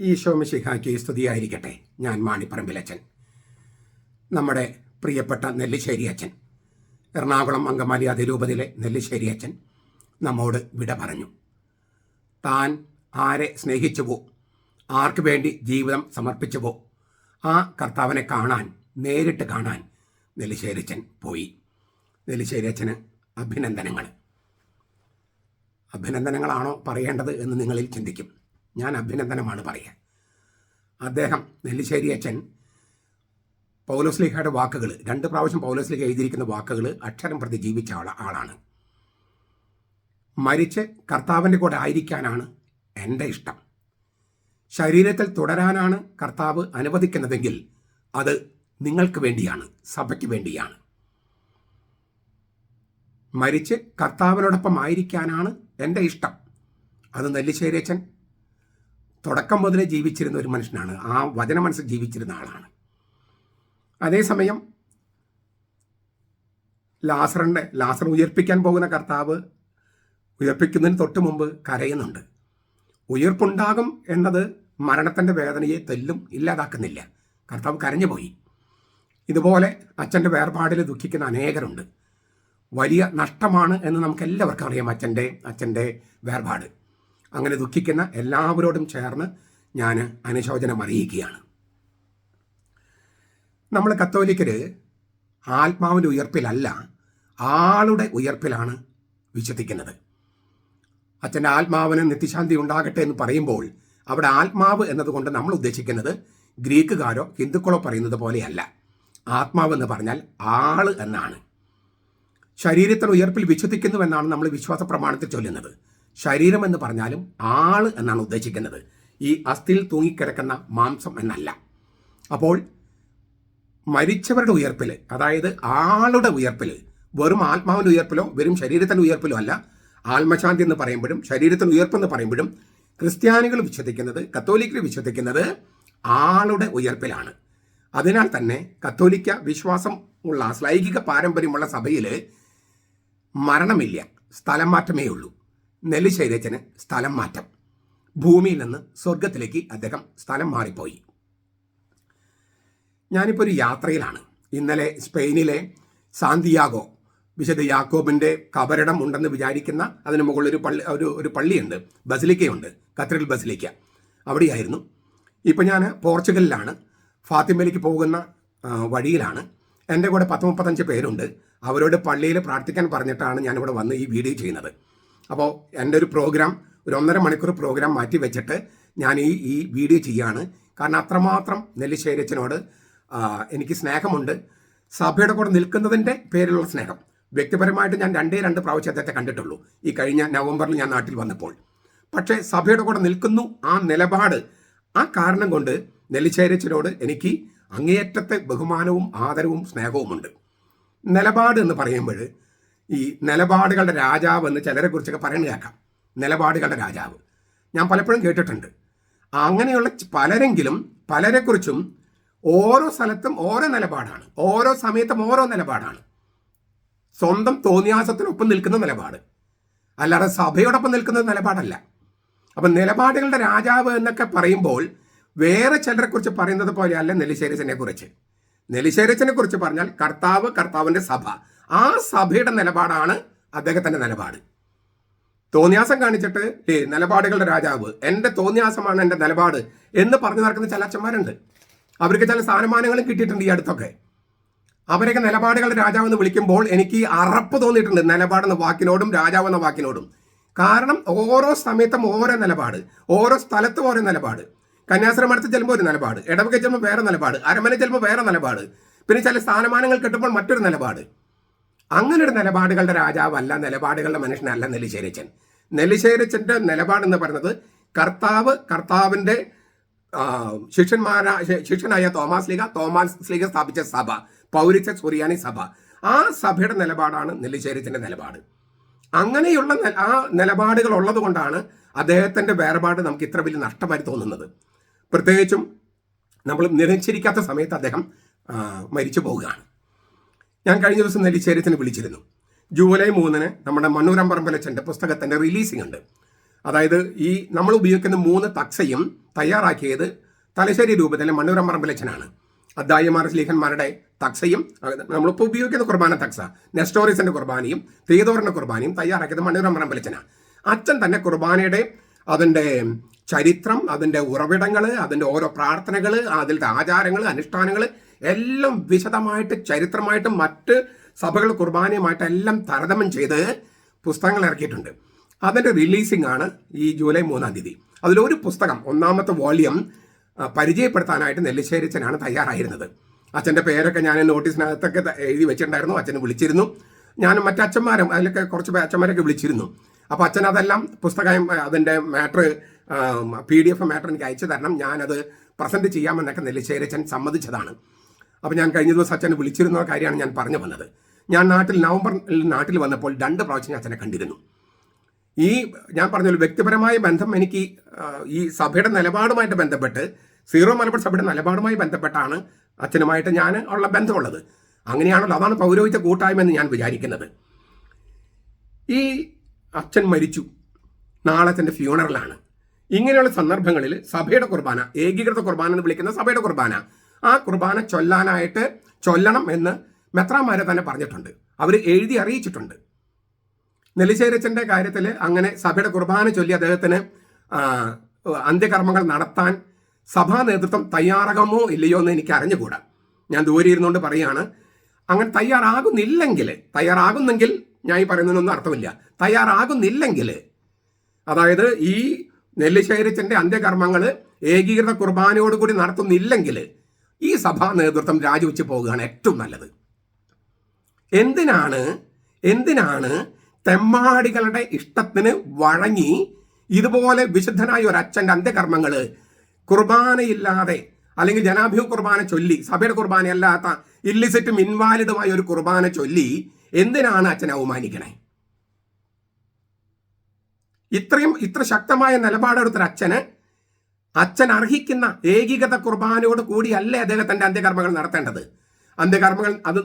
ഈശോ മിശിഹായ്ക്ക് സ്തുതിയായിരിക്കട്ടെ. ഞാൻ മാണിപ്പറമ്പിലച്ചൻ. നമ്മുടെ പ്രിയപ്പെട്ട നെല്ലിശ്ശേരി അച്ഛൻ, എറണാകുളം അങ്കമാലി അതിരൂപതയിലെ നെല്ലിശ്ശേരി അച്ഛൻ നമ്മോട് വിട പറഞ്ഞു. താൻ ആരെ സ്നേഹിച്ചുവോ, ആർക്ക് വേണ്ടി ജീവിതം സമർപ്പിച്ചുവോ, ആ കർത്താവിനെ കാണാൻ, നേരിട്ട് കാണാൻ നെല്ലിശ്ശേരി അച്ഛൻ പോയി. നെല്ലിശ്ശേരി അച്ഛന് അഭിനന്ദനങ്ങൾ. അഭിനന്ദനങ്ങളാണോ പറയേണ്ടത് എന്ന് നിങ്ങളിൽ ചിന്തിക്കും. ഞാൻ അഭിനന്ദനമാണ് പറയുക. അദ്ദേഹം, നെല്ലിശ്ശേരി അച്ഛൻ, പൗലോസ്ലീഹയുടെ വാക്കുകൾ, 2 പ്രാവശ്യം പൗലോസ്ലീഹ എഴുതിയിരിക്കുന്ന വാക്കുകൾ അക്ഷരം പ്രതി ജീവിച്ച ആളാണ്. മരിച്ച് കർത്താവിൻ്റെ കൂടെ ആയിരിക്കാനാണ് എൻ്റെ ഇഷ്ടം. ശരീരത്തിൽ തുടരാനാണ് കർത്താവ് അനുവദിക്കുന്നതെങ്കിൽ അത് നിങ്ങൾക്ക് വേണ്ടിയാണ്, സഭയ്ക്ക് വേണ്ടിയാണ്. മരിച്ച് കർത്താവിനോടൊപ്പം ആയിരിക്കാനാണ് എൻ്റെ ഇഷ്ടം. അത് നെല്ലിശ്ശേരി അച്ഛൻ തുടക്കം മുതലേ ജീവിച്ചിരുന്ന ഒരു മനുഷ്യനാണ്. ആ വചന മനസ്സിൽ ജീവിച്ചിരുന്ന ആളാണ്. അതേസമയം ലാസർ ഉയർപ്പിക്കാൻ പോകുന്ന കർത്താവ് ഉയർപ്പിക്കുന്നതിന് തൊട്ട് മുമ്പ് കരയുന്നുണ്ട്. ഉയർപ്പുണ്ടാകും എന്നത് മരണത്തിൻ്റെ വേദനയെ ഇല്ലാതാക്കുന്നില്ല. കർത്താവ് കരഞ്ഞുപോയി. ഇതുപോലെ അച്ഛൻ്റെ വേർപാടിൽ ദുഃഖിക്കുന്ന അനേകരുണ്ട്. വലിയ നഷ്ടമാണ് എന്ന് നമുക്ക് എല്ലാവർക്കും അറിയാം അച്ഛൻ്റെ വേർപാട്. അങ്ങനെ ദുഃഖിക്കുന്ന എല്ലാവരോടും ചേർന്ന് ഞാൻ അനുശോചനം അറിയിക്കുകയാണ്. നമ്മൾ കത്തോലിക്കർ ആത്മാവിൻ്റെ ഉയർപ്പിലല്ല, ആളുടെ ഉയർപ്പിലാണ് വിശ്വസിക്കുന്നത്. അച്ഛൻ്റെ ആത്മാവിന് നിത്യശാന്തി ഉണ്ടാകട്ടെ എന്ന് പറയുമ്പോൾ അവിടെ ആത്മാവ് എന്നതുകൊണ്ട് നമ്മൾ ഉദ്ദേശിക്കുന്നത് ഗ്രീക്കുകാരോ ഹിന്ദുക്കളോ പറയുന്നത് പോലെയല്ല. ആത്മാവ് എന്ന് പറഞ്ഞാൽ ആള് എന്നാണ്. ശരീരത്തിന് ഉയർപ്പിൽ വിശ്വസിക്കുന്നുവെന്നാണ് നമ്മൾ വിശ്വാസ പ്രമാണത്തിൽ ചൊല്ലുന്നത്. ശരീരം എന്ന് പറഞ്ഞാലും ആള് എന്നാണ് ഉദ്ദേശിക്കുന്നത്. ഈ അസ്ഥിയിൽ തൂങ്ങിക്കിടക്കുന്ന മാംസം എന്നല്ല. അപ്പോൾ മരിച്ചവരുടെ ഉയർപ്പിൽ, അതായത് ആളുടെ ഉയർപ്പിൽ, വെറും ആത്മാവിൻ്റെ ഉയർപ്പിലോ വെറും ശരീരത്തിൻ്റെ ഉയർപ്പിലോ അല്ല. ആത്മശാന്തി എന്ന് പറയുമ്പോഴും ശരീരത്തിൻ്റെ ഉയർപ്പെന്ന് പറയുമ്പോഴും ക്രിസ്ത്യാനികൾ വിശ്വസിക്കുന്നത്, കത്തോലിക്കർ വിശ്വസിക്കുന്നത് ആളുടെ ഉയർപ്പിലാണ്. അതിനാൽ തന്നെ കത്തോലിക്ക വിശ്വാസം ഉള്ള ശ്ലൈഹിക പാരമ്പര്യമുള്ള സഭയിൽ മരണമില്ല, സ്ഥലം മാറ്റമേ ഉള്ളൂ. നെല്ലിശ്ശേരി അച്ഛന് സ്ഥലം മാറ്റം. ഭൂമിയിൽ നിന്ന് സ്വർഗത്തിലേക്ക് അദ്ദേഹം സ്ഥലം മാറിപ്പോയി. ഞാനിപ്പോൾ ഒരു യാത്രയിലാണ്. ഇന്നലെ സ്പെയിനിലെ സാന്തിയാഗോ, വിശുദ്ധ യാക്കോബിൻ്റെ കബറിടം ഉണ്ടെന്ന് വിചാരിക്കുന്ന, അതിന് മുകളിൽ ഒരു പള്ളിയുണ്ട്, ബസിലിക്കയുണ്ട്, കത്തീഡ്രൽ ബസിലിക്ക. അവിടെയായിരുന്നു. ഇപ്പം ഞാൻ പോർച്ചുഗലിലാണ്. ഫാത്തിമയിലേക്ക് പോകുന്ന വഴിയിലാണ്. എൻ്റെ കൂടെ 10-35 പേരുണ്ട്. അവരോട് പള്ളിയിൽ പ്രാർത്ഥിക്കാൻ പറഞ്ഞിട്ടാണ് ഞാനിവിടെ വന്ന് ഈ വീഡിയോ ചെയ്യുന്നത്. അപ്പോൾ എൻ്റെ ഒരു പ്രോഗ്രാം, ഒരു 1.5 മണിക്കൂർ പ്രോഗ്രാം മാറ്റി വെച്ചിട്ട് ഞാൻ ഈ വീഡിയോ ചെയ്യാണ്. കാരണം അത്രമാത്രം നെല്ലിശ്ശേരി അച്ഛനോട് എനിക്ക് സ്നേഹമുണ്ട്. സഭയുടെ കൂടെ നിൽക്കുന്നതിൻ്റെ പേരിലുള്ള സ്നേഹം. വ്യക്തിപരമായിട്ട് ഞാൻ 2 പ്രാവശ്യം അദ്ദേഹത്തെ കണ്ടിട്ടുള്ളൂ, ഈ കഴിഞ്ഞ നവംബറിൽ ഞാൻ നാട്ടിൽ വന്നപ്പോൾ. പക്ഷേ സഭയുടെ കൂടെ നിൽക്കുന്നു, ആ നിലപാട്, ആ കാരണം കൊണ്ട് നെല്ലിശ്ശേരി അച്ഛനോട് എനിക്ക് അങ്ങേയറ്റത്തെ ബഹുമാനവും ആദരവും സ്നേഹവുമുണ്ട്. നിലപാട് എന്ന് പറയുമ്പോൾ ഈ നിലപാടുകളുടെ രാജാവ് എന്ന് ചിലരെ കുറിച്ചൊക്കെ പറയുന്നത് കേൾക്കാം. നിലപാടുകളുടെ രാജാവ് ഞാൻ പലപ്പോഴും കേട്ടിട്ടുണ്ട്. അങ്ങനെയുള്ള പലരെങ്കിലും പലരെക്കുറിച്ചും ഓരോ സ്ഥലത്തും ഓരോ നിലപാടാണ്, ഓരോ സമയത്തും ഓരോ നിലപാടാണ്. സ്വന്തം തോന്നിയാസത്തിനൊപ്പം നിൽക്കുന്ന നിലപാട്, അല്ലാതെ സഭയോടൊപ്പം നിൽക്കുന്ന നിലപാടല്ല. അപ്പം നിലപാടുകളുടെ രാജാവ് എന്നൊക്കെ പറയുമ്പോൾ വേറെ ചിലരെ കുറിച്ച് പറയുന്നത് പോലെയല്ല നെല്ലിശ്ശേരി അച്ഛനെ കുറിച്ച്. നെല്ലിശ്ശേരി അച്ഛനെ കുറിച്ച് പറഞ്ഞാൽ കർത്താവിൻ്റെ സഭ, ആ സഭയുടെ നിലപാടാണ് അദ്ദേഹത്തിൻ്റെ നിലപാട്. തോന്നിയാസം കാണിച്ചിട്ട് നിലപാടുകളുടെ രാജാവ്, എൻ്റെ തോന്നിയാസമാണ് എൻ്റെ നിലപാട് എന്ന് പറഞ്ഞു നടക്കുന്ന ചില അച്ഛന്മാരുണ്ട്. അവർക്ക് ചില സ്ഥാനമാനങ്ങളും കിട്ടിയിട്ടുണ്ട് ഈ അടുത്തൊക്കെ. അവരൊക്കെ നിലപാടുകളുടെ രാജാവ് എന്ന് വിളിക്കുമ്പോൾ എനിക്ക് അറപ്പ് തോന്നിയിട്ടുണ്ട് നിലപാടെന്ന വാക്കിനോടും രാജാവെന്ന വാക്കിനോടും. കാരണം ഓരോ സമയത്തും ഓരോ നിലപാട്, ഓരോ സ്ഥലത്തും ഓരോ നിലപാട്. കന്യാസ്ത്രീമഠത്തിൽ ചെല്ലുമ്പോൾ ഒരു നിലപാട്, ഇടവക ചെല്ലുമ്പോൾ വേറെ നിലപാട്, അരമന ചെല്ലുമ്പോൾ വേറെ നിലപാട്, പിന്നെ ചില സ്ഥാനമാനങ്ങൾ കിട്ടുമ്പോൾ മറ്റൊരു നിലപാട്. അങ്ങനെ ഒരു നിലപാടുകളുടെ രാജാവല്ല, നിലപാടുകളുടെ മനുഷ്യനല്ല നെല്ലിശ്ശേരി അച്ഛൻ. നെല്ലിശ്ശേരി അച്ഛൻ്റെ നിലപാടെന്ന് പറയുന്നത് കർത്താവിൻ്റെ ശിഷ്യനായ തോമാസ് ലീഗ സ്ഥാപിച്ച സഭ, പൗരിച്ച സുറിയാനി സഭ, ആ സഭയുടെ നിലപാടാണ് നെല്ലിശ്ശേരി അച്ഛൻ്റെ നിലപാട്. അങ്ങനെയുള്ള ആ നിലപാടുകൾ ഉള്ളത് കൊണ്ടാണ് അദ്ദേഹത്തിൻ്റെ വേർപാട് നമുക്ക് ഇത്ര വലിയ നഷ്ടമായി തോന്നുന്നത്. പ്രത്യേകിച്ചും നമ്മൾ നിരീക്ഷിക്കാത്ത സമയത്ത് അദ്ദേഹം മരിച്ചു പോവുകയാണ്. ഞാൻ കഴിഞ്ഞ ദിവസം നെല്ലിശ്ശേരി അച്ഛനെ വിളിച്ചിരുന്നു. ജൂലൈ 3 നമ്മുടെ മണ്ണൂരം പറമ്പലച്ചൻ്റെ പുസ്തകത്തിൻ്റെ റിലീസിംഗ് ഉണ്ട്. അതായത് ഈ നമ്മൾ ഉപയോഗിക്കുന്ന 3 തക്സയും തയ്യാറാക്കിയത് തലശ്ശേരി രൂപത്തിലെ മണ്ണൂരം പറമ്പിലച്ചനാണ്. അദ്ദായിമാർ സ്ലീഹന്മാരുടെ തക്സയും നമ്മളിപ്പോൾ ഉപയോഗിക്കുന്ന കുർബാന തക്സ, നെസ്റ്റോറിസിന്റെ കുർബാനയും തീതോറിന്റെ കുർബാനയും തയ്യാറാക്കിയത് മണ്ണൂരം പറമ്പിലച്ചനാണ്. അച്ഛൻ തന്നെ കുർബാനയുടെ അതിൻ്റെ ചരിത്രം, അതിൻ്റെ ഉറവിടങ്ങൾ, അതിൻ്റെ ഓരോ പ്രാർത്ഥനകൾ, അതിലത്തെ ആചാരങ്ങൾ, അനുഷ്ഠാനങ്ങൾ എല്ലാം വിശദമായിട്ട് ചരിത്രമായിട്ടും മറ്റ് സഭകൾ കുർബാനയുമായിട്ട് എല്ലാം താരതമ്യം ചെയ്ത് പുസ്തകങ്ങൾ ഇറക്കിയിട്ടുണ്ട്. അതിൻ്റെ റിലീസിംഗ് ആണ് ഈ ജൂലൈ 3-ാം തീയതി. അതിലൊരു പുസ്തകം, 1ാമത്തെ വോള്യം പരിചയപ്പെടുത്താനായിട്ട് നെല്ലിശ്ശേരിച്ചനാണ് തയ്യാറായിരുന്നത്. അച്ഛൻ്റെ പേരൊക്കെ ഞാൻ നോട്ടീസിനകത്തൊക്കെ എഴുതി വെച്ചിട്ടുണ്ടായിരുന്നു. അച്ഛനെ വിളിച്ചിരുന്നു. ഞാനും മറ്റച്ഛന്മാരും അതിലൊക്കെ കുറച്ച് അച്ഛന്മാരൊക്കെ വിളിച്ചിരുന്നു. അപ്പോൾ അച്ഛൻ അതെല്ലാം പുസ്തകം, അതിൻ്റെ മാറ്റർ, PDF മാറ്റർ എനിക്ക് അയച്ചു തരണം, ഞാനത് പ്രസൻറ്റ് ചെയ്യാമെന്നൊക്കെ നെല്ലിശ്ശേരിച്ചൻ സമ്മതിച്ചതാണ്. അപ്പോൾ ഞാൻ കഴിഞ്ഞ ദിവസം അച്ഛനെ വിളിച്ചിരുന്ന കാര്യമാണ് ഞാൻ പറഞ്ഞു വന്നത്. ഞാൻ നവംബറിൽ നാട്ടിൽ വന്നപ്പോൾ 2 പ്രാവശ്യം അച്ഛനെ കണ്ടിരുന്നു. ഞാൻ പറഞ്ഞല്ലോ, വ്യക്തിപരമായ ബന്ധം എനിക്ക് ഈ സഭയുടെ നിലപാടുമായിട്ട് ബന്ധപ്പെട്ട്, സീറോ മലബാർ സഭയുടെ നിലപാടുമായി ബന്ധപ്പെട്ടാണ് അച്ഛനുമായിട്ട് ഞാൻ ഉള്ള ബന്ധമുള്ളത്. അങ്ങനെയാണല്ലോ, അതാണ് പൗരോഹിത്യ കൂട്ടായ്മ എന്ന് ഞാൻ വിചാരിക്കുന്നത്. ഈ അച്ഛൻ മരിച്ചു, നാളെ അച്ഛൻ്റെ ഫ്യൂണറലാണ്. ഇങ്ങനെയുള്ള സന്ദർഭങ്ങളിൽ സഭയുടെ കുർബാന, ഏകീകൃത കുർബാന എന്ന് വിളിക്കുന്ന സഭയുടെ കുർബാന, ആ കുർബാന ചൊല്ലണം എന്ന് മെത്രാന്മാരെ തന്നെ പറഞ്ഞിട്ടുണ്ട്. അവർ എഴുതി അറിയിച്ചിട്ടുണ്ട്. നെല്ലിശ്ശേരിച്ചൻ്റെ കാര്യത്തിൽ അങ്ങനെ സഭയുടെ കുർബാന ചൊല്ലി അദ്ദേഹത്തിന് അന്ത്യകർമ്മങ്ങൾ നടത്താൻ സഭാ നേതൃത്വം തയ്യാറാകുമോ ഇല്ലയോ എന്ന് എനിക്ക് അറിഞ്ഞുകൂടാ. ഞാൻ ദൂരെ ഇരുന്നുകൊണ്ട് പറയുകയാണ്, അങ്ങനെ തയ്യാറാകുന്നെങ്കിൽ ഞാൻ ഈ പറയുന്നതിനൊന്നും അർത്ഥമില്ല. തയ്യാറാകുന്നില്ലെങ്കിൽ, അതായത് ഈ നെല്ലിശ്ശേരിച്ചൻ്റെ അന്ത്യകർമ്മങ്ങൾ ഏകീകൃത കുർബാനയോടുകൂടി നടത്തുന്നില്ലെങ്കിൽ ഈ സഭാ നേതൃത്വം രാജിവെച്ച് പോകുകയാണ് ഏറ്റവും നല്ലത്. എന്തിനാണ് തെമ്മാടികളുടെ ഇഷ്ടത്തിന് വഴങ്ങി ഇതുപോലെ വിശുദ്ധനായ ഒരു അച്ഛൻ്റെ അന്ത്യകർമ്മങ്ങൾ കുർബാനയില്ലാതെ, അല്ലെങ്കിൽ ജനാഭിമുഖ കുർബാന ചൊല്ലി, സഭയുടെ കുർബാനയല്ലാത്ത ഇല്ലിസിറ്റും ഇൻവാലിഡുമായ ഒരു കുർബാന ചൊല്ലി എന്തിനാണ് അച്ഛനെ അവമാനിക്കണേ? ഇത്ര ശക്തമായ നിലപാടെടുത്തൊരു അച്ഛൻ അർഹിക്കുന്ന ഏകീകൃത കുർബാനയോട് കൂടിയല്ലേ അദ്ദേഹത്തിൻ്റെ അന്ത്യകർമ്മങ്ങൾ നടത്തേണ്ടത്? അന്ത്യകർമ്മങ്ങൾ അത്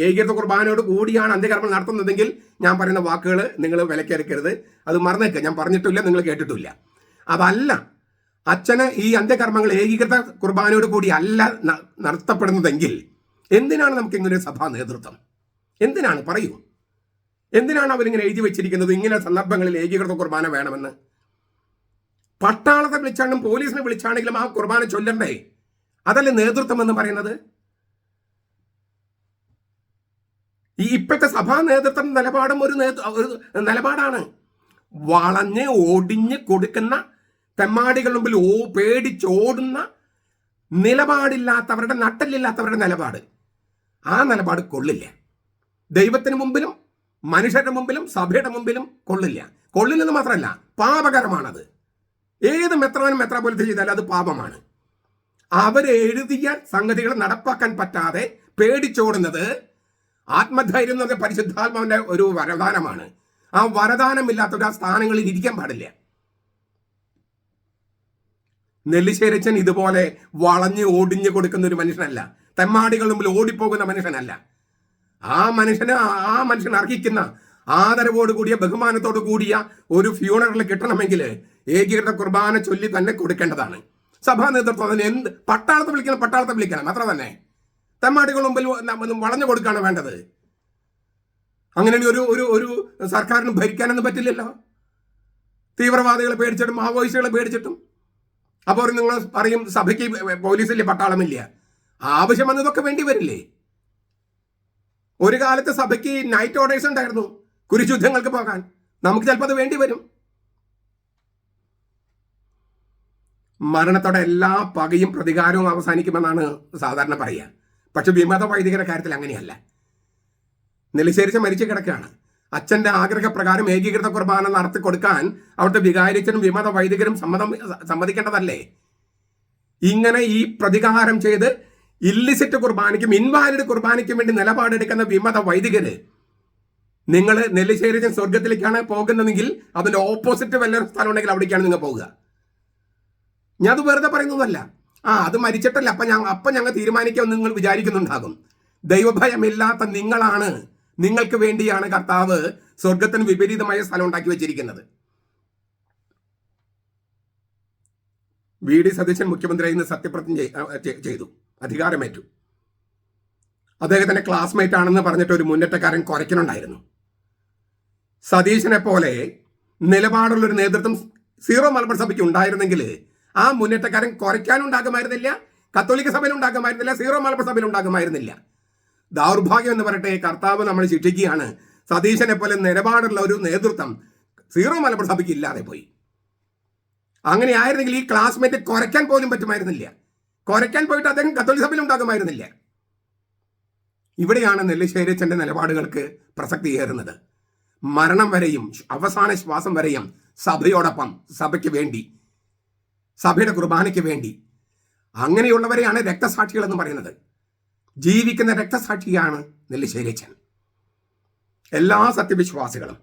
ഏകീകൃത കുർബാനയോട് കൂടിയാണ് അന്ത്യകർമ്മങ്ങൾ നടത്തുന്നതെങ്കിൽ ഞാൻ പറയുന്ന വാക്കുകൾ നിങ്ങൾ വിലക്കെടുക്കരുത്, അത് മറന്നേക്ക്. ഞാൻ പറഞ്ഞിട്ടില്ല, നിങ്ങൾ കേട്ടിട്ടില്ല. അതല്ല, അച്ഛന് ഈ അന്ത്യകർമ്മങ്ങൾ ഏകീകൃത കുർബാനയോട് കൂടി അല്ല നടത്തപ്പെടുന്നതെങ്കിൽ എന്തിനാണ് നമുക്ക് ഇങ്ങനെ ഒരു സഭാ നേതൃത്വം? എന്തിനാണ്? പറയൂ. എന്തിനാണ് അവരിങ്ങനെ എഴുതി വെച്ചിരിക്കുന്നത് ഇങ്ങനെ സന്ദർഭങ്ങളിൽ ഏകീകൃത കുർബാന വേണമെന്ന്? പട്ടാളത്തെ വിളിച്ചാണെങ്കിലും പോലീസിനെ വിളിച്ചാണെങ്കിലും ആ കുർബാന ചൊല്ലണ്ടേ? അതല്ലേ നേതൃത്വം എന്ന് പറയുന്നത്? ഈ ഇപ്പോഴത്തെ സഭാ നേതൃത്വം നിലപാടും ഒരു നിലപാടാണ്. വളഞ്ഞ് ഒടിഞ്ഞ് കൊടുക്കുന്ന, തെമ്മാടികൾ മുമ്പിൽ പേടിച്ചോടുന്ന, നിലപാടില്ലാത്തവരുടെ, നട്ടലില്ലാത്തവരുടെ നിലപാട്. ആ നിലപാട് കൊള്ളില്ല. ദൈവത്തിന് മുമ്പിലും മനുഷ്യരുടെ മുമ്പിലും സഭയുടെ മുമ്പിലും കൊള്ളില്ലെന്ന് മാത്രമല്ല, പാപകരമാണത്. ഏത് മെത്രാപോലിത്ത ചെയ്താലും അത് പാപമാണ്. അവരെഴുതിയ സംഗതികൾ നടപ്പാക്കാൻ പറ്റാതെ പേടിച്ചോടുന്നത് ആത്മധൈര്യം എന്ന് പറഞ്ഞ പരിശുദ്ധാത്മാവിന്റെ ഒരു വരദാനമാണ്. ആ വരദാനമില്ലാത്തവർ ആ സ്ഥാനങ്ങളിൽ ഇരിക്കാൻ പാടില്ല. നെല്ലിശ്ശേരിച്ചൻ ഇതുപോലെ വളഞ്ഞ് ഓടിഞ്ഞു കൊടുക്കുന്ന ഒരു മനുഷ്യനല്ല. തെമ്മാടികൾ മുമ്പിൽ ഓടിപ്പോകുന്ന മനുഷ്യനല്ല. ആ മനുഷ്യൻ അർഹിക്കുന്ന ആദരവോട് കൂടിയ, ബഹുമാനത്തോടു കൂടിയ ഒരു ഫ്യൂണറൽ കിട്ടണമെങ്കിൽ ഏകീകൃത കുർബാന ചൊല്ലി തന്നെ കൊടുക്കേണ്ടതാണ്. സഭാ നേതൃത്വം അതിന് പട്ടാളത്തെ വിളിക്കണം, അത്ര തന്നെ. തെമ്മാടികൾ മുമ്പിൽ വളഞ്ഞു കൊടുക്കുകയാണ് വേണ്ടത്. അങ്ങനെ ഒരു സർക്കാരിന് ഭരിക്കാനൊന്നും പറ്റില്ലല്ലോ. തീവ്രവാദികളെ പേടിച്ചിട്ടും മാവോയിസ്റ്റുകളെ പേടിച്ചിട്ടും. അപ്പോൾ നിങ്ങൾ പറയും സഭയ്ക്ക് പോലീസില്ല, പട്ടാളമില്ല. ആവശ്യം വന്നതൊക്കെ വേണ്ടി വരില്ലേ? ഒരു കാലത്ത് സഭയ്ക്ക് നൈറ്റ് ഓർഡേഴ്സ് ഉണ്ടായിരുന്നു കുരിശുദ്ധങ്ങൾക്ക് പോകാൻ. നമുക്ക് ചിലപ്പോൾ അത് വേണ്ടി വരും. മരണത്തോടെ എല്ലാ പകയും പ്രതികാരവും അവസാനിക്കുമെന്നാണ് സാധാരണ പറയുക. പക്ഷെ വിമത വൈദികരുടെ കാര്യത്തിൽ അങ്ങനെയല്ല. നെല്ലിശ്ശേരിച്ച മരിച്ചു കിടക്കുകയാണ്. അച്ഛൻ്റെ ആഗ്രഹപ്രകാരം ഏകീകൃത കുർബാന നടത്തി കൊടുക്കാൻ അവിടുത്തെ വികാരിച്ചനും വിമത വൈദികരും സമ്മതിക്കേണ്ടതല്ലേ? ഇങ്ങനെ ഈ പ്രതികാരം ചെയ്ത് ഇല്ലിസിറ്റ് കുർബാനയ്ക്കും ഇൻവാലിഡ് കുർബാനയ്ക്കും വേണ്ടി നിലപാടെടുക്കുന്ന വിമത വൈദികര്, നിങ്ങൾ നെല്ലിശ്ശേരിച്ചൻ സ്വർഗത്തിലേക്കാണ് പോകുന്നതെങ്കിൽ അതിന്റെ ഓപ്പോസിറ്റ് വല്ലൊരു സ്ഥലം ഉണ്ടെങ്കിൽ അവിടേക്കാണ് നിങ്ങൾ പോകുക. ഞാൻ അത് വെറുതെ പറയുന്നതല്ല. അത് മരിച്ചിട്ടല്ല അപ്പം ഞങ്ങൾ തീരുമാനിക്കാമെന്ന് നിങ്ങൾ വിചാരിക്കുന്നുണ്ടാകും. ദൈവഭയമില്ലാത്ത നിങ്ങൾക്ക് വേണ്ടിയാണ് കർത്താവ് സ്വർഗത്തിന് വിപരീതമായ സ്ഥലം ഉണ്ടാക്കി വെച്ചിരിക്കുന്നത്. വി.ഡി. സതീശൻ മുഖ്യമന്ത്രിയായി നിന്ന് സത്യപ്രതിജ്ഞ ചെയ്തു, അധികാരമേറ്റു. അദ്ദേഹത്തിന്റെ ക്ലാസ്മേറ്റ് ആണെന്ന് പറഞ്ഞിട്ട് ഒരു മുന്നേറ്റക്കാരൻ കുറയ്ക്കുന്നുണ്ടായിരുന്നു. സതീശനെ പോലെ നിലപാടുള്ളൊരു നേതൃത്വം സീറോ മലബാർ സഭയ്ക്ക് ഉണ്ടായിരുന്നെങ്കിൽ ആ മുന്നേറ്റക്കാരൻ കുറയ്ക്കാനുണ്ടാകുമായിരുന്നില്ല, കത്തോലിക്ക സഭയിൽ ഉണ്ടാകുമായിരുന്നില്ല, സീറോ മലബാർ സഭയിൽ ഉണ്ടാകുമായിരുന്നില്ല. ദൗർഭാഗ്യം എന്ന് പറയട്ടെ, കർത്താവ് നമ്മൾ ശിക്ഷിക്കുകയാണ്. സതീശനെ പോലെ നിലപാടുള്ള ഒരു നേതൃത്വം സീറോ മലബാർ സഭയ്ക്ക് ഇല്ലാതെ പോയി. അങ്ങനെ ആയിരുന്നെങ്കിൽ ഈ ക്ലാസ്മേറ്റ് കുറയ്ക്കാൻ പോലും പറ്റുമായിരുന്നില്ല. കുറയ്ക്കാൻ പോയിട്ട് അദ്ദേഹം കത്തോലിക്ക സഭയിൽ ഉണ്ടാകുമായിരുന്നില്ല. ഇവിടെയാണ് നെല്ലിശ്ശേരിച്ചൻ്റെ നിലപാടുകൾക്ക് പ്രസക്തിയേറുന്നത്. മരണം വരെയും അവസാന ശ്വാസം വരെയും സഭയോടൊപ്പം, സഭയ്ക്ക് വേണ്ടി, സഭയുടെ കുർബാനയ്ക്ക് വേണ്ടി. അങ്ങനെയുള്ളവരെയാണ് രക്തസാക്ഷികൾ എന്ന് പറയുന്നത്. ജീവിക്കുന്ന രക്തസാക്ഷിയാണ് നെല്ലിശ്ശേരിച്ചൻ. എല്ലാ സത്യവിശ്വാസികളും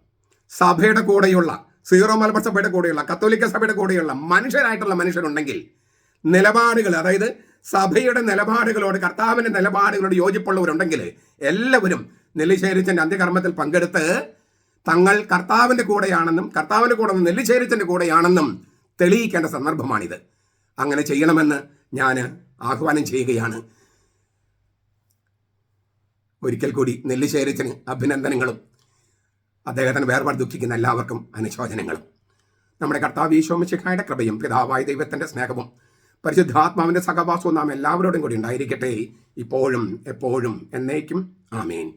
സഭയുടെ കൂടെയുള്ള, സീറോ മലബാർ സഭയുടെ കൂടെയുള്ള, കത്തോലിക്ക സഭയുടെ കൂടെയുള്ള മനുഷ്യരായിട്ടുള്ള മനുഷ്യരുണ്ടെങ്കിൽ നിലപാടുകൾ, അതായത് സഭയുടെ നിലപാടുകളോട്, കർത്താവിൻ്റെ നിലപാടുകളോട് യോജിപ്പുള്ളവരുണ്ടെങ്കിൽ എല്ലാവരും നെല്ലിശ്ശേരിച്ചൻ്റെ അന്ത്യകർമ്മത്തിൽ പങ്കെടുത്ത് തങ്ങൾ കർത്താവിൻ്റെ കൂടെയാണെന്നും കർത്താവിൻ്റെ കൂടെ നെല്ലിശ്ശേരിച്ചൻ്റെ കൂടെയാണെന്നും തെളിയിക്കേണ്ട സന്ദർഭമാണിത്. അങ്ങനെ ചെയ്യണമെന്ന് ഞാൻ ആഹ്വാനം ചെയ്യുകയാണ്. ഒരിക്കൽ കൂടി നെല്ലിശ്ശേരിച്ചന് അഭിനന്ദനങ്ങളും അദ്ദേഹത്തിന് വേർപാട് ദുഃഖിക്കുന്ന എല്ലാവർക്കും അനുശോചനങ്ങളും. നമ്മുടെ കർത്താവ് ഈശോ മിശിഹായുടെ കൃപയും പിതാവായ ദൈവത്തിൻ്റെ സ്നേഹവും പരിശുദ്ധാത്മാവിൻ്റെ സഹവാസവും നാം എല്ലാവരോടും കൂടി ഉണ്ടായിരിക്കട്ടെ, ഇപ്പോഴും എപ്പോഴും എന്നേക്കും. ആമേൻ.